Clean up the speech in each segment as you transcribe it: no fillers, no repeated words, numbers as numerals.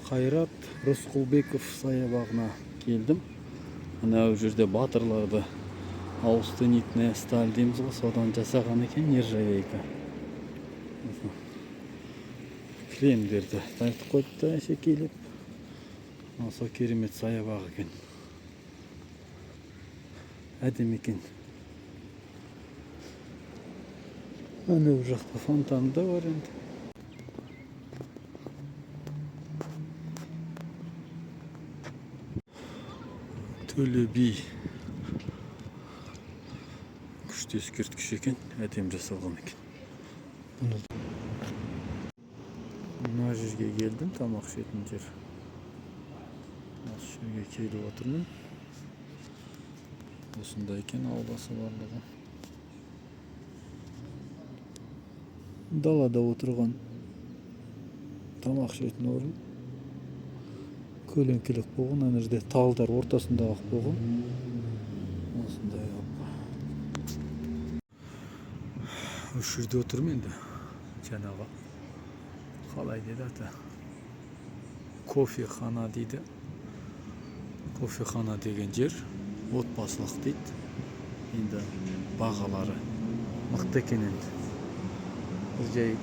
Қайрат Рысқұлбеков саябағына келдім. Ана ол жерде батырларды аустенитная сталь дейміз ғой, содан жасаған екен нержавейка. Кілемдерді тартып қойыпты әшекейлеп. Осы керемет саябақ екен. Әдемі екен. Ана бұл жақта фонтан да бар енді. Төле би күшті ескерткіш екен, әдемі жасалған екен. Мына жерге келдім, тамақ ішетін жер. Осы жерге келіп отырмын. Осында екен ауласы барлығы. Далада отырған тамақ ішетін орын. Көлеңкелік болған, ана жерде талдар ортасында ақ болған. Осындай осы жерде отырмын енді. Жаңағы қалай деді аты? Кофехана дейді. Кофехана деген жер отбасылық дейді. Енді бағалары мықты екен енді. Біз жай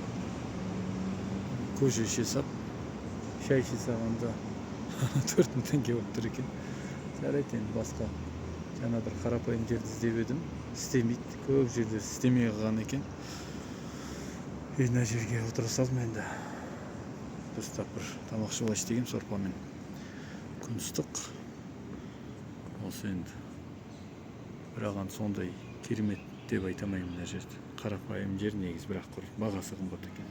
көже ішесап, шай ішесағанда 4.000 теңге болып тұр екен. Жарайды енді басқа жаңа бір қарапайым жерді іздеп едім. Істемейді. Көп жерде істемей қалған екен. Мына жерге отыра салдым енді. Дұрыстап бір тамақ ішіп алайын деген сорпамен. Күн ыстық. Осы енді. Бірақ сондай керемет деп айтамаймын мына жерді. Қарапайым жер негізі, бірақ бағасы қымбат екен.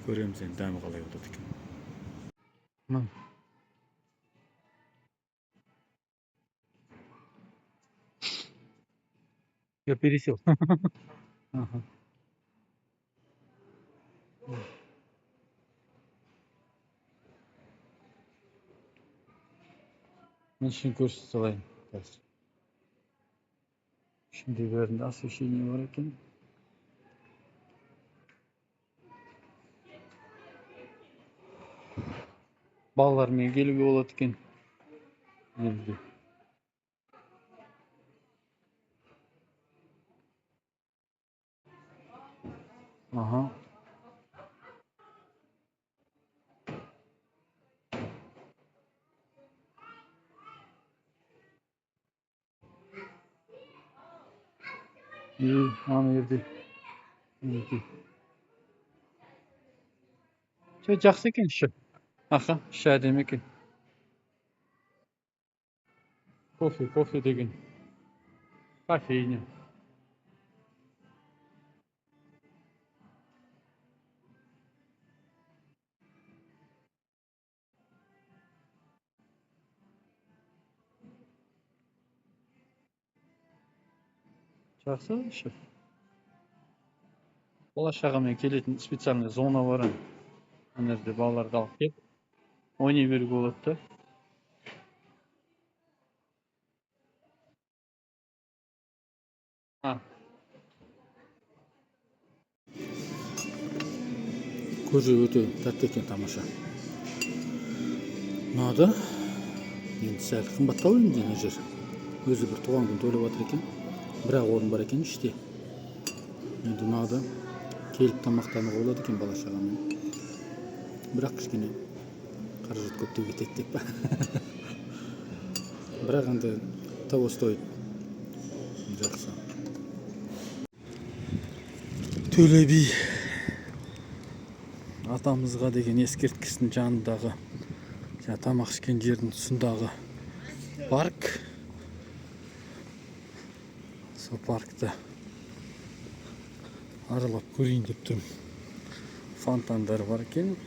Көреміз енді дәмі қалай болады екен. Я пересел. Ага. Мен үшін көрсете салайын. Şimdi бәрінде освещение бар екен. Балалармен келуге болады екен. Елде. Ага. Ана жерде. Жақсы екен іші. Аха, іші әдемі екен. Кофе деген. Кофейня. Жақсы іші. Бала-шағамен келетін специальный зона бар. Ана жерде балаларды алып келіп ойнай беруге болады да. Көже өте тәтті екен, тамаша. Ұнады. Енді сәл қымбаттау енді мына жер. Өзі бір туған күн тойлап жатыр екен. Бірақ орын бар екен іште. Енді ұнады. Келіп тамақтануға болады екен бала-шағамен. Бірақ кішкене қаражат көптеу кетеді деп па. Бірақ енді того стоит. Жақсы. Төле би атамызға деген ескерткіштің жанындағы тамақ ішкен жердің тұсындағы парк. Сол паркта аралап көрейін деп тұрмын. Фонтандар бар екен.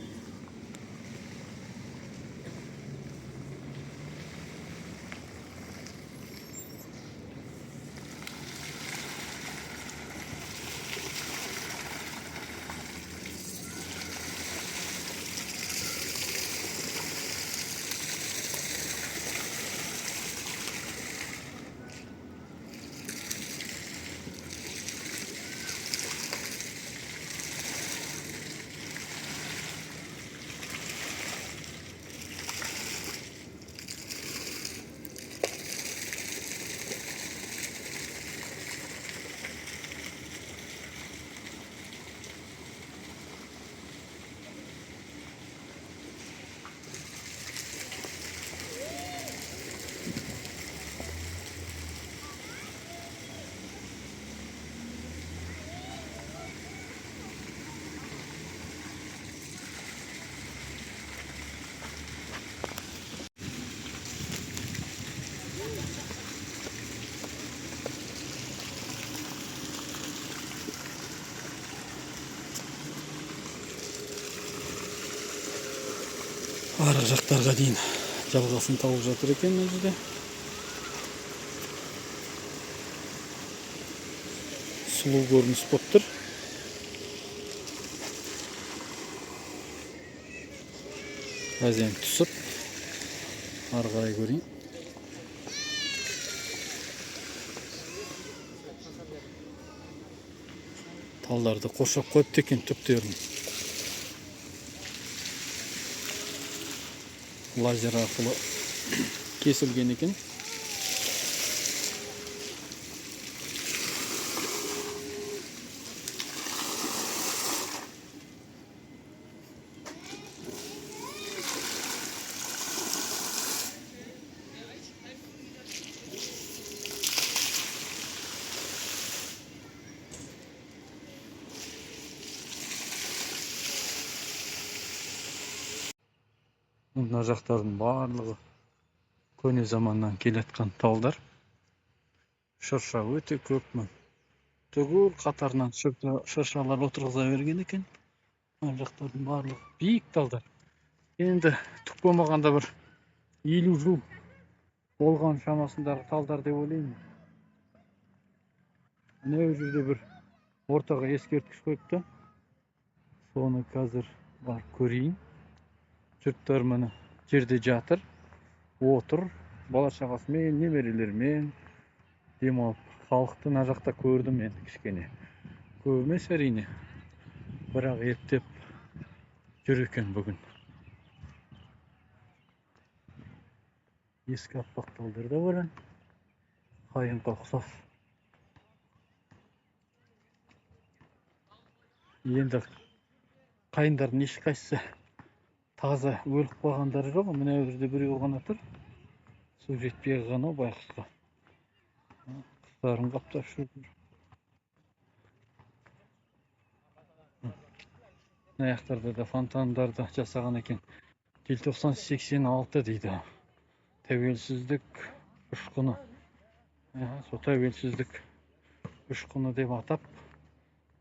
арғы жақтарға дейін жалғасын тауып жатыр екен мына жерде. Сұлу көрініс болып тұр. Әзен түсіп, ары қарай көрейін. Талдарды қоршап қойыпты екен түптерін. Лазер арқылы кесілген екен. Мына жақтардың барлығы көне заманнан келетқан талдар. Шырша өте көп мін. Түгел қатарынан шыршалар отырғыза берген екен. Мына жақтардың барлығы биік талдар. Енді түк болмағанда бір 50 жыл болған шамасындағы талдар деп ойлаймын. Мына жерде бір ортаға ескерткіш қойыпты. Соны қазір бар көрейін. Жұрттар міне жерде жатыр, отыр, бала шағасымен, немерелермен демалып. Халықты мына жақта көрдім енді кішкене. Көп емес әрине, бірақ ептеп жүр екен бүгін. Ескі аппақ талдар да бар. Қайыңға ұқсас. Енді қайындардың ешқайсысы таза өліп қалғандары жоқ. Мына жерде біреу ғана тұр. Су жетпей қалған байқұсқа. Құстарын қаптап жүр. Мына жақтарда да фонтандарды жасаған екен. Желтоқсан 86 дейді. Тәуелсіздік ұшқыны. Сол тәуелсіздік ұшқыны деп атап,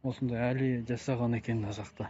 осындай әлі жасаған екен мына жақта.